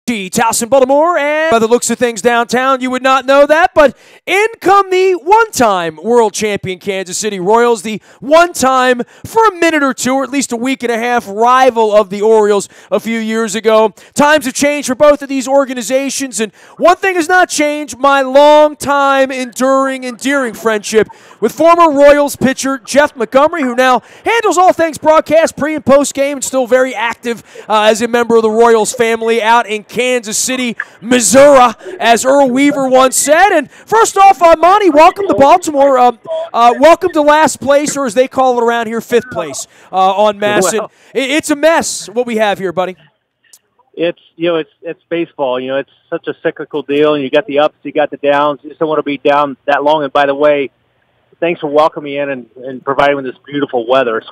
Towson, Baltimore, and by the looks of things downtown, you would not know that, but in come the one-time world champion Kansas City Royals, the one-time, for a minute or two, or at least a week and a half, rival of the Orioles a few years ago. Times have changed for both of these organizations, and one thing has not changed, my long-time, endearing friendship with former Royals pitcher Jeff Montgomery, who now handles all things broadcast, pre- and post-game, and still very active as a member of the Royals family out in Kansas City, Missouri, as Earl Weaver once said. And first off, Monty, welcome to Baltimore. Welcome to last place, or as they call it around here, fifth place on Masson. Well, It's a mess what we have here, buddy. it's baseball. It's such a cyclical deal, and you got the ups, you got the downs. You just don't want to be down that long. And by the way, thanks for welcoming me in and providing this beautiful weather.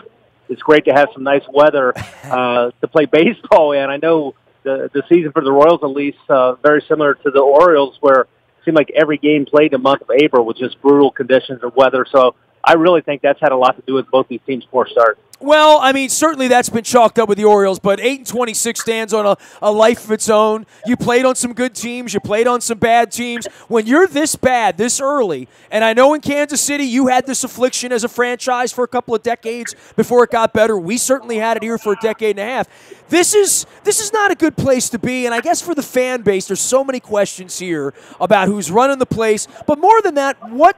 It's great to have some nice weather to play baseball in. I know the season for the Royals, at least, very similar to the Orioles, where it seemed like every game played in the month of April with just brutal conditions of weather. So I really think that's had a lot to do with both these teams' poor start. Well, I mean, certainly that's been chalked up with the Orioles, but 8-26 stands on a life of its own. You played on some good teams. You played on some bad teams. When you're this bad, this early, and I know in Kansas City you had this affliction as a franchise for a couple of decades before it got better. We certainly had it here for a decade and a half. This is not a good place to be, and I guess for the fan base, there's so many questions here about who's running the place. But more than that, what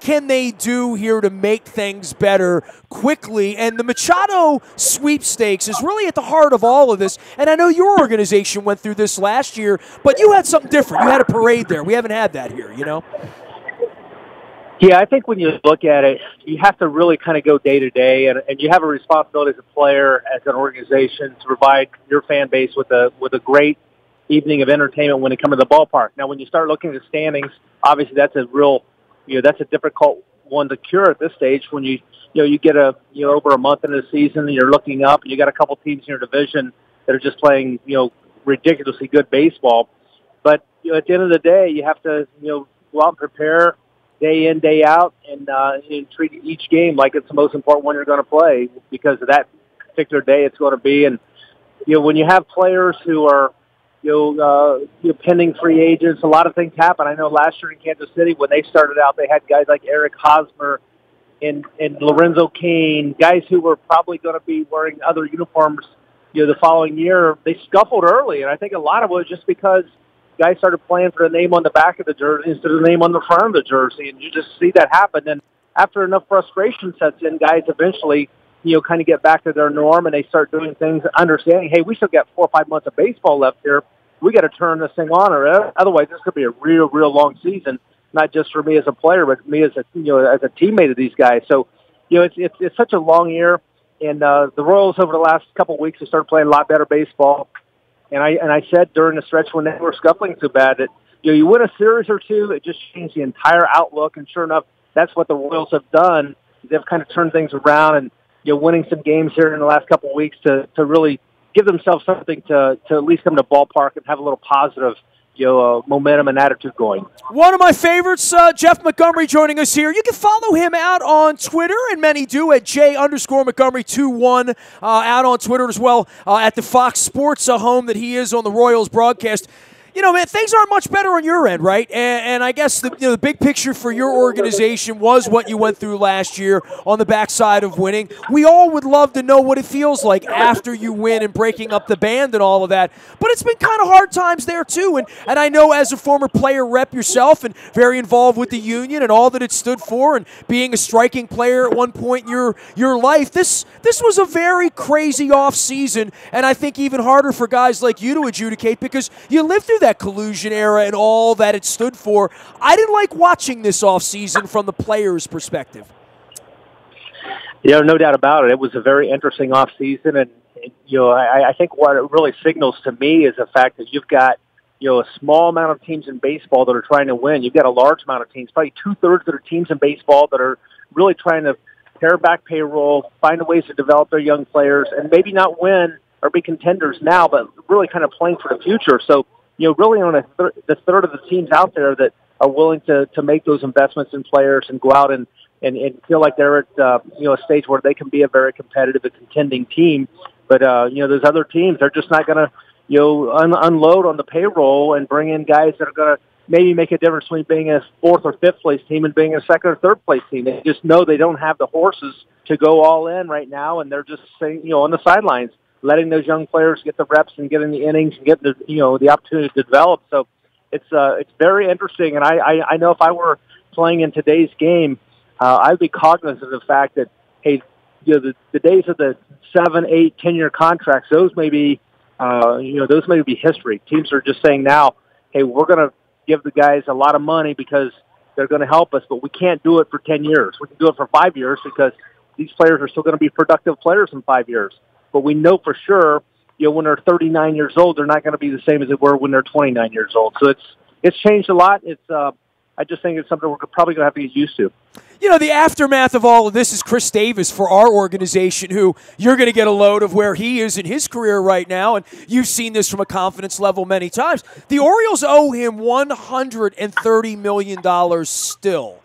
can they do here to make things better quickly? And the Machado sweepstakes is really at the heart of all of this. And I know your organization went through this last year, but you had something different. You had a parade there. We haven't had that here, Yeah, I think when you look at it, you have to really kind of go day to day, and you have a responsibility as a player, as an organization, to provide your fan base with a great evening of entertainment when they come to the ballpark. Now, when you start looking at the standings, obviously that's a real that's a difficult one to cure at this stage. When you get over a month into the season, and you're looking up, and you got a couple teams in your division that are just playing ridiculously good baseball. But at the end of the day, you have to go out and prepare day in, day out, and treat each game like it's the most important one you're going to play because of that particular day it's going to be. And when you have players who are pending free agents, a lot of things happen. I know last year in Kansas City, when they started out, they had guys like Eric Hosmer and Lorenzo Cain, guys who were probably going to be wearing other uniforms, the following year. They scuffled early, and I think a lot of it was just because guys started playing for the name on the back of the jersey instead of the name on the front of the jersey, and you just see that happen. And after enough frustration sets in, guys eventually kind of get back to their norm, and they start doing things, understanding, hey, we still got 4 or 5 months of baseball left here. We got to turn this thing on, or otherwise this could be a real long season. Not just for me as a player, but me as a as a teammate of these guys. So, it's such a long year, and the Royals over the last couple of weeks have started playing a lot better baseball. And I said during the stretch when they were scuffling so bad that you win a series or two, it just changed the entire outlook. And sure enough, that's what the Royals have done. They've kind of turned things around, and winning some games here in the last couple of weeks to really give themselves something to at least come to the ballpark and have a little positive momentum and attitude going. One of my favorites, Jeff Montgomery, joining us here. You can follow him out on Twitter, and many do, at J_Montgomery21, out on Twitter as well, at the Fox Sports home that he is on the Royals broadcast. Man, things aren't much better on your end, right? And I guess the big picture for your organization was what you went through last year on the backside of winning. We all would love to know what it feels like after you win and breaking up the band and all of that. But it's been kind of hard times there, too. And I know as a former player rep yourself and very involved with the union and all that it stood for and being a striking player at one point in your life, this was a very crazy offseason, and I think even harder for guys like you to adjudicate because you lived through that collusion era and all that it stood for. I didn't like watching this offseason from the players' perspective. No doubt about it. It was a very interesting offseason, and I think what it really signals to me is the fact that you've got a small amount of teams in baseball that are trying to win. You've got a large amount of teams, probably 2/3 that are teams in baseball that are really trying to pare back payroll, find ways to develop their young players, and maybe not win or be contenders now, but really kind of playing for the future. So really on the third of the teams out there that are willing to make those investments in players and go out and feel like they're at a stage where they can be a very competitive and contending team. But those other teams, they're just not going to unload on the payroll and bring in guys that are going to maybe make a difference between being a fourth or fifth place team and being a second or third place team. They just know they don't have the horses to go all in right now, and they're just saying, on the sidelines, letting those young players get the reps and getting the innings and getting the opportunity to develop. So it's very interesting, and I know if I were playing in today's game, I'd be cognizant of the fact that, hey, the days of the 7, 8, 10-year contracts, those may be history. Teams are just saying now, hey, we're going to give the guys a lot of money because they're going to help us, but we can't do it for 10 years. We can do it for 5 years because these players are still going to be productive players in 5 years. But we know for sure, when they're 39 years old, they're not going to be the same as they were when they're 29 years old. So it's changed a lot. I just think it's something we're probably going to have to get used to. The aftermath of all of this is Chris Davis for our organization, who you're going to get a load of where he is in his career right now, and you've seen this from a confidence level many times. The Orioles owe him $130 million still.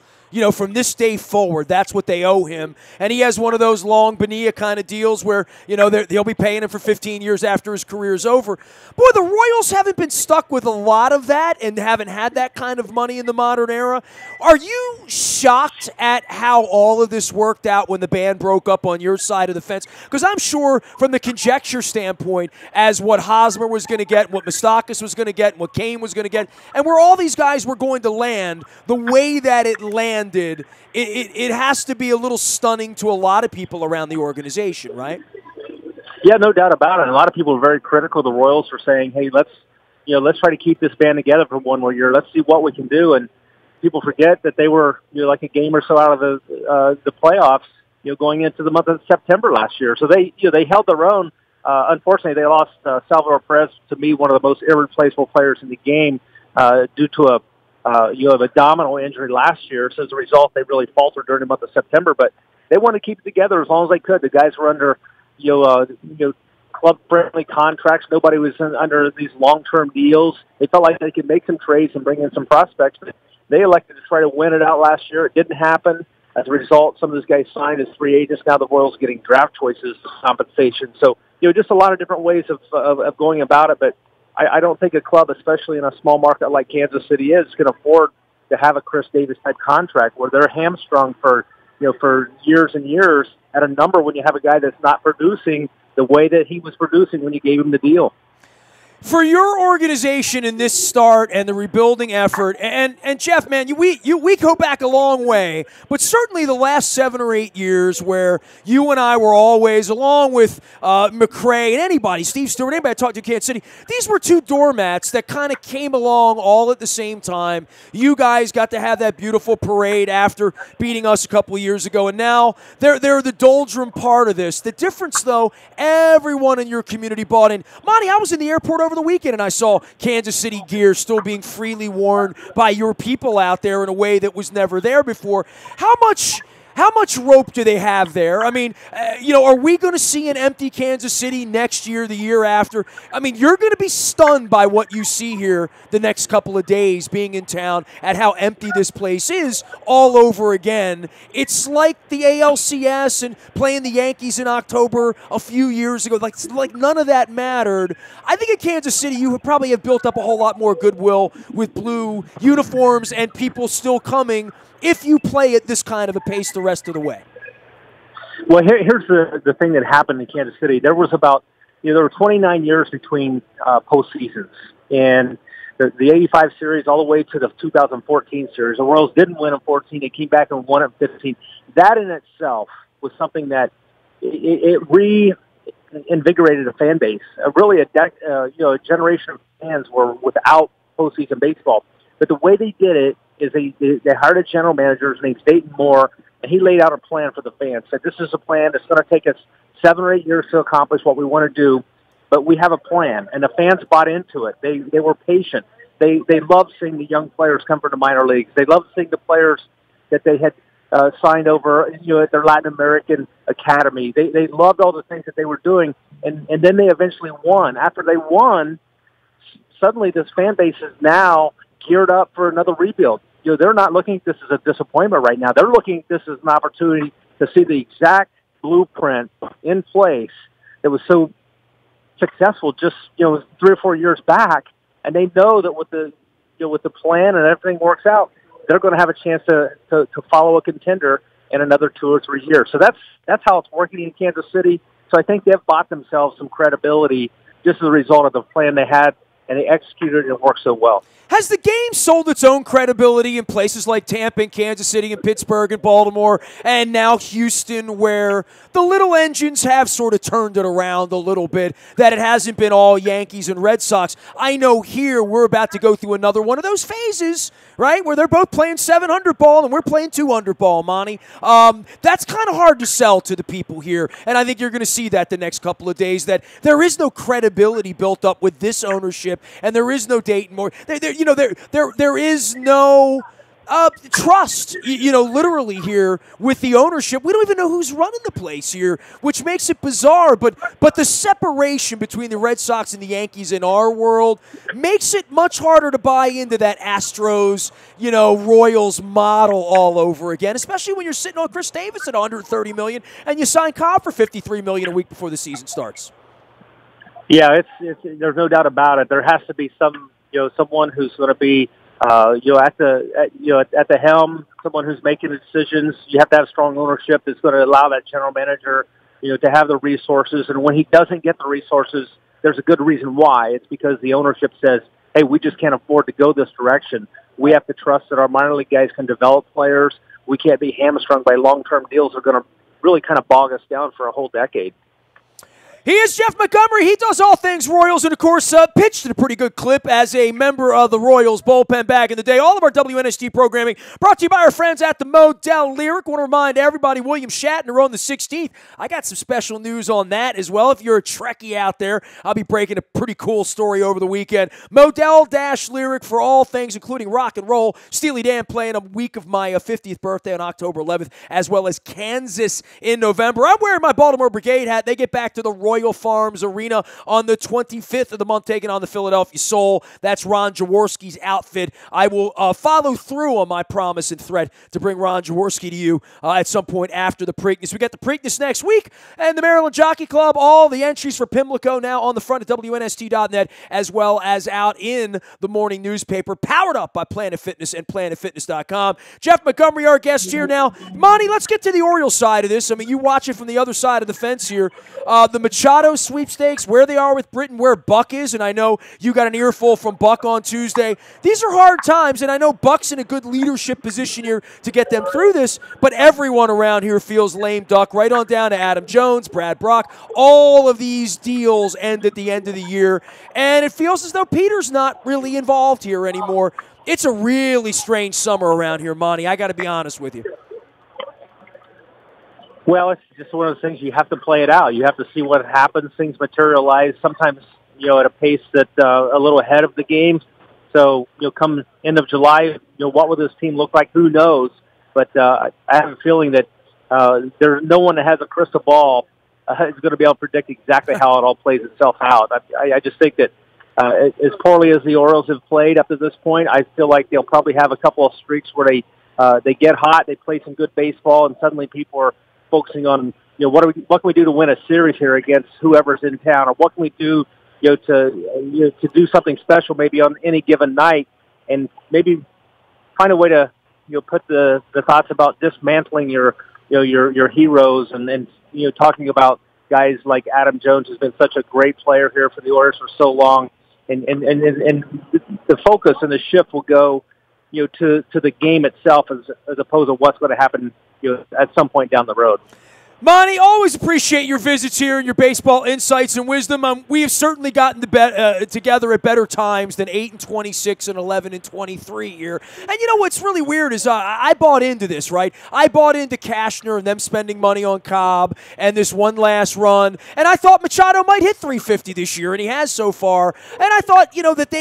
From this day forward, that's what they owe him. And he has one of those long Bonilla kind of deals where, they'll be paying him for 15 years after his career is over. Boy, the Royals haven't been stuck with a lot of that and haven't had that kind of money in the modern era. Are you shocked at how all of this worked out when the band broke up on your side of the fence? Because I'm sure from the conjecture standpoint as what Hosmer was going to get, what Moustakas was going to get, and what Kane was going to get, and where all these guys were going to land, the way that it landed, it has to be a little stunning to a lot of people around the organization, right? Yeah, no doubt about it. And a lot of people are very critical of the Royals for saying, hey, let's try to keep this band together for one more year. Let's see what we can do. And people forget that they were like a game or so out of the playoffs, going into the month of September last year. So they held their own. Unfortunately, they lost Salvador Perez, to me, one of the most irreplaceable players in the game, due to a abdominal injury last year. So as a result, they really faltered during the month of September. But they wanted to keep it together as long as they could. The guys were under club-friendly contracts. Nobody was under these long-term deals. They felt like they could make some trades and bring in some prospects. But they elected to try to win it out last year. It didn't happen. As a result, some of those guys signed as free agents. Now the Royals getting draft choices, compensation. So just a lot of different ways of going about it. But I don't think a club, especially in a small market like Kansas City is, can afford to have a Chris Davis type contract where they're hamstrung for years and years at a number when you have a guy that's not producing the way that he was producing when you gave him the deal. For your organization in this start and the rebuilding effort, and Jeff, man, we go back a long way, but certainly the last 7 or 8 years where you and I were always, along with McRae and anybody, Steve Stewart, anybody I talked to in Kansas City, these were two doormats that kind of came along all at the same time. You guys got to have that beautiful parade after beating us a couple of years ago, and now they're the doldrum part of this. The difference, though, everyone in your community bought in. Monty, I was in the airport over the weekend, and I saw Kansas City gear still being freely worn by your people out there in a way that was never there before. How much rope do they have there? I mean, are we going to see an empty Kansas City next year, the year after? I mean, you're going to be stunned by what you see here the next couple of days being in town at how empty this place is all over again. It's like the ALCS and playing the Yankees in October a few years ago. Like none of that mattered. I think in Kansas City you would probably have built up a whole lot more goodwill with blue uniforms and people still coming if you play at this kind of a pace the rest of the way. Well, here's the thing that happened in Kansas City. There was about, there were 29 years between postseasons. And the 85 series all the way to the 2014 series. The Royals didn't win in 14. They came back and won in 15. That in itself was something that it reinvigorated a fan base. Really a generation of fans were without postseason baseball. But the way they did it is they hired a general manager named Dayton Moore, and he laid out a plan for the fans. Said, this is a plan that's going to take us 7 or 8 years to accomplish what we want to do, but we have a plan. And the fans bought into it. They were patient. They loved seeing the young players come from the minor leagues. They loved seeing the players that they had signed over, at their Latin American academy. They loved all the things that they were doing, and then they eventually won. After they won, suddenly this fan base is now geared up for another rebuild. They're not looking at this as a disappointment right now. They're looking at this as an opportunity to see the exact blueprint in place that was so successful just 3 or 4 years back, and they know that with the plan and everything works out, they're going to have a chance to follow a contender in another 2 or 3 years. So that's how it's working in Kansas City. So I think they've bought themselves some credibility just as a result of the plan they had, and they executed it and it worked so well. Has the game sold its own credibility in places like Tampa and Kansas City and Pittsburgh and Baltimore and now Houston, where the little engines have sort of turned it around a little bit, that it hasn't been all Yankees and Red Sox? I know here we're about to go through another one of those phases, right, where they're both playing 700 ball and we're playing 200 ball, Monty. That's kind of hard to sell to the people here, and I think you're going to see that the next couple of days, that there is no credibility built up with this ownership, and there is no Dayton Moore. There is no trust, literally here with the ownership. We don't even know who's running the place here, which makes it bizarre. But the separation between the Red Sox and the Yankees in our world makes it much harder to buy into that Astros, Royals model all over again, especially when you're sitting on Chris Davis at $130 million and you sign Cobb for $53 million a week before the season starts. Yeah, there's no doubt about it. There has to be someone who's going to be, at the helm, someone who's making the decisions. You have to have strong ownership that's going to allow that general manager, to have the resources. And when he doesn't get the resources, there's a good reason why. It's because the ownership says, hey, we just can't afford to go this direction. We have to trust that our minor league guys can develop players. We can't be hamstrung by long-term deals that are going to really kind of bog us down for a whole decade. He is Jeff Montgomery. He does all things Royals and, of course, pitched at a pretty good clip as a member of the Royals bullpen back in the day. All of our WNST programming brought to you by our friends at the Modell Lyric. Want to remind everybody, William Shatner on the 16th. I got some special news on that as well. If you're a Trekkie out there, I'll be breaking a pretty cool story over the weekend. Modell-Lyric for all things, including rock and roll. Steely Dan playing a week of my 50th birthday on October 11th, as well as Kansas in November. I'm wearing my Baltimore Brigade hat. They get back to the Royal Farms Arena on the 25th of the month, taking on the Philadelphia Soul. That's Ron Jaworski's outfit. I will follow through on my promise and threat to bring Ron Jaworski to you at some point after the Preakness. We got the Preakness next week, and the Maryland Jockey Club. All the entries for Pimlico now on the front at WNST.net, as well as out in the morning newspaper, powered up by Planet Fitness and PlanetFitness.com. Jeff Montgomery, our guest here now. Monty, let's get to the Orioles side of this. I mean, you watch it from the other side of the fence here. The Machado sweepstakes, where they are with Britain, where Buck is, and I know you got an earful from Buck on Tuesday. These are hard times, and I know Buck's in a good leadership position here to get them through this, but everyone around here feels lame duck, right on down to Adam Jones, Brad Brock. All of these deals end at the end of the year, and it feels as though Peter's not really involved here anymore. It's a really strange summer around here, Monty. I got to be honest with you. Well, it's just one of those things. You have to play it out. You have to see what happens. Things materialize sometimes, at a pace that a little ahead of the game. So, come end of July, what will this team look like? Who knows? But I have a feeling that there's no one that has a crystal ball is going to be able to predict exactly how it all plays itself out. I just think that as poorly as the Orioles have played up to this point, I feel like they'll probably have a couple of streaks where they get hot, they play some good baseball, and suddenly people are focusing on, what can we do to win a series here against whoever's in town, or what can we do, to do something special maybe on any given night, and maybe find a way to, put the thoughts about dismantling your heroes, and talking about guys like Adam Jones, who's been such a great player here for the Orioles for so long, and the focus and the shift will go, to the game itself as opposed to what's going to happen, at some point down the road. Monty, always appreciate your visits here and your baseball insights and wisdom. We have certainly gotten together at better times than 8-26 and 11-23 here. And what's really weird is I bought into this, right? I bought into Cashner and them spending money on Cobb and this one last run. And I thought Machado might hit 350 this year, and he has so far. And I thought, that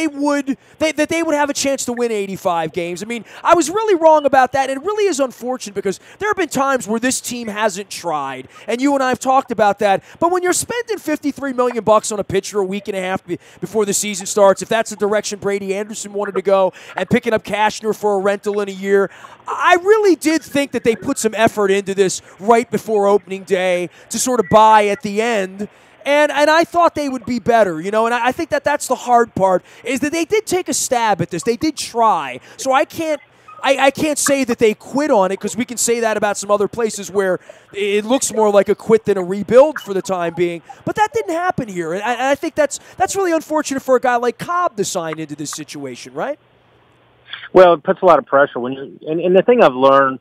they would have a chance to win 85 games. I mean, I was really wrong about that. And it really is unfortunate because there have been times where this team hasn't tried. And you and I have talked about that. But when you're spending $53 million on a pitcher a week and a half before the season starts, if that's the direction Brady Anderson wanted to go, and picking up Cashner for a rental in a year, I really did think that they put some effort into this right before opening day to sort of buy at the end. And I thought they would be better, and I think that's the hard part, is that they did take a stab at this. They did try. So I can't say that they quit on it, because we can say that about some other places where it looks more like a quit than a rebuild for the time being. But that didn't happen here. And I think that's really unfortunate for a guy like Cobb to sign into this situation, right? Well, it puts a lot of pressure and the thing I've learned,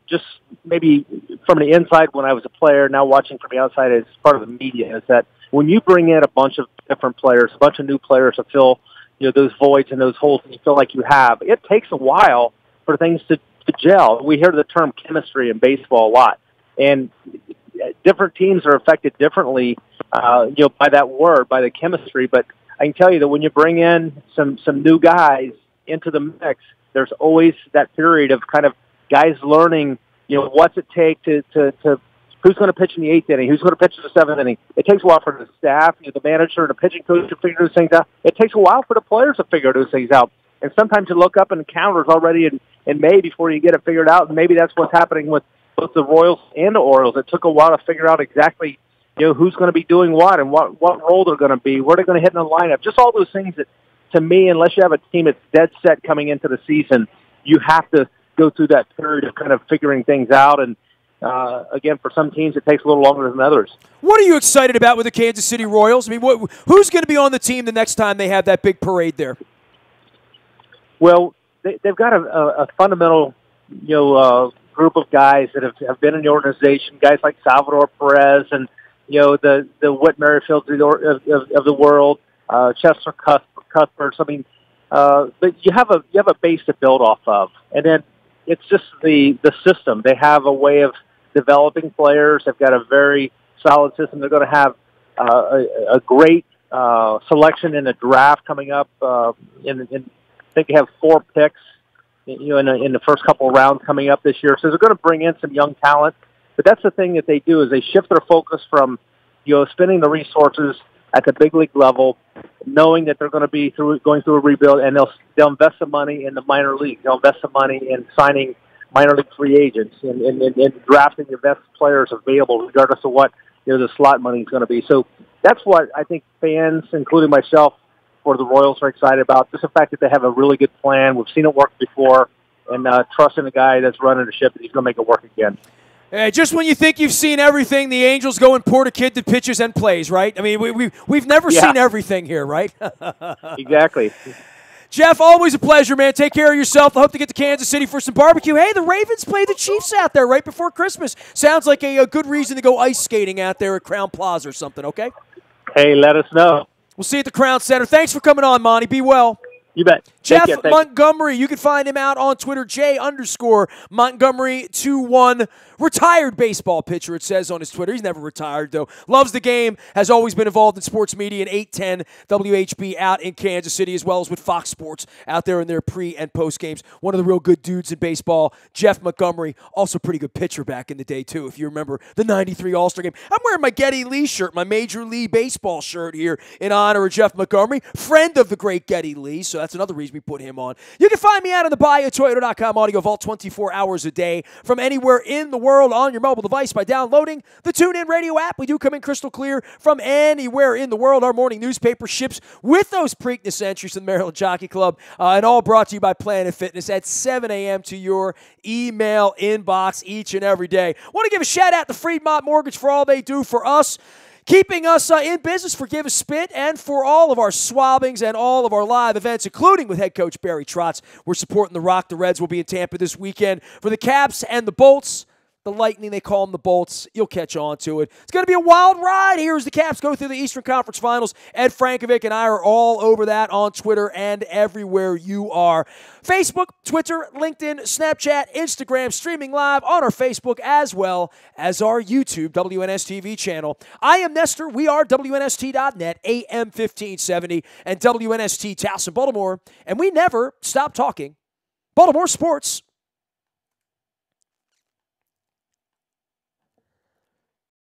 just maybe from the inside when I was a player, now watching from the outside as part of the media, is that when you bring in a bunch of different players, a bunch of new players to fill, those voids and those holes that you feel like you have, it takes a while for things to gel. We hear the term chemistry in baseball a lot, and different teams are affected differently, by that word, by the chemistry. But I can tell you that when you bring in some new guys into the mix, there's always that period of kind of guys learning, what's it take to who's going to pitch in the 8th inning, who's going to pitch in the 7th inning. It takes a while for the staff, the manager, and the pitching coach to figure those things out. It takes a while for the players to figure those things out. And sometimes you look up and the counter's already in May before you get it figured out. And maybe that's what's happening with both the Royals and the Orioles. It took a while to figure out exactly, who's going to be doing what and what role they're going to be, where they're going to hit in the lineup. Just all those things that, to me, unless you have a team that's dead set coming into the season, you have to go through that period of kind of figuring things out. And again, for some teams, it takes a little longer than others. What are you excited about with the Kansas City Royals? I mean, who's going to be on the team the next time they have that big parade there? Well, they've got a fundamental, group of guys that have been in the organization, guys like Salvador Perez and, the Whit Merrifields of the world, Chester Cuthberts. I mean, but you have a base to build off of, and then it's just the system. They have a way of developing players. They've got a very solid system. They're going to have a great selection in the draft coming up. I think they have 4 picks, in the first couple of rounds coming up this year. So they're going to bring in some young talent. But that's the thing that they do, is they shift their focus from, spending the resources at the big league level, knowing that they're going to be going through a rebuild, and they'll invest some money in the minor league. They'll invest some money in signing minor league free agents and drafting the best players available, regardless of what the slot money is going to be. So that's what I think fans, including myself, for the Royals are excited about. Just the fact that they have a really good plan. We've seen it work before, and trusting the guy that's running the ship that he's going to make it work again. Just when you think you've seen everything, the Angels go and port a kid that pitches and plays, right? I mean, we've never seen everything here, right? Exactly. Jeff, always a pleasure, man. Take care of yourself. I hope to get to Kansas City for some barbecue. Hey, the Ravens play the Chiefs out there right before Christmas. Sounds like a good reason to go ice skating out there at Crown Plaza or something, okay? Hey, let us know. We'll see you at the Crown Center. Thanks for coming on, Monty. Be well. You bet. Jeff Montgomery, you can find him out on Twitter, J_Montgomery21. Retired baseball pitcher, it says on his Twitter. He's never retired, though. Loves the game, has always been involved in sports media and 810 WHB out in Kansas City, as well as with Fox Sports out there in their pre- and post games. One of the real good dudes in baseball, Jeff Montgomery. Also pretty good pitcher back in the day, too, if you remember the 93 All-Star game. I'm wearing my Geddy Lee shirt, my Major League Baseball shirt here in honor of Jeff Montgomery, friend of the great Geddy Lee, so that's another reason we put him on. You can find me out on the BuyAToyota.com audio vault 24 hours a day from anywhere in the world on your mobile device by downloading the TuneIn Radio app. We do come in crystal clear from anywhere in the world. Our morning newspaper ships with those Preakness entries to the Maryland Jockey Club, and all brought to you by Planet Fitness at 7 a.m. to your email inbox each and every day. Want to give a shout out to Freedmont Mortgage for all they do for us, keeping us in business for Give a Spit, and for all of our swabbings and all of our live events, including with head coach Barry Trotz. We're supporting the Rock. The Reds will be in Tampa this weekend for the Caps and the Bolts. The Lightning, they call them the Bolts. You'll catch on to it. It's going to be a wild ride here as the Caps go through the Eastern Conference Finals. Ed Frankovic and I are all over that on Twitter and everywhere you are. Facebook, Twitter, LinkedIn, Snapchat, Instagram, streaming live on our Facebook as well as our YouTube WNSTV channel. I am Nestor. We are WNST.net, AM 1570, and WNST Towson, Baltimore. And we never stop talking Baltimore sports.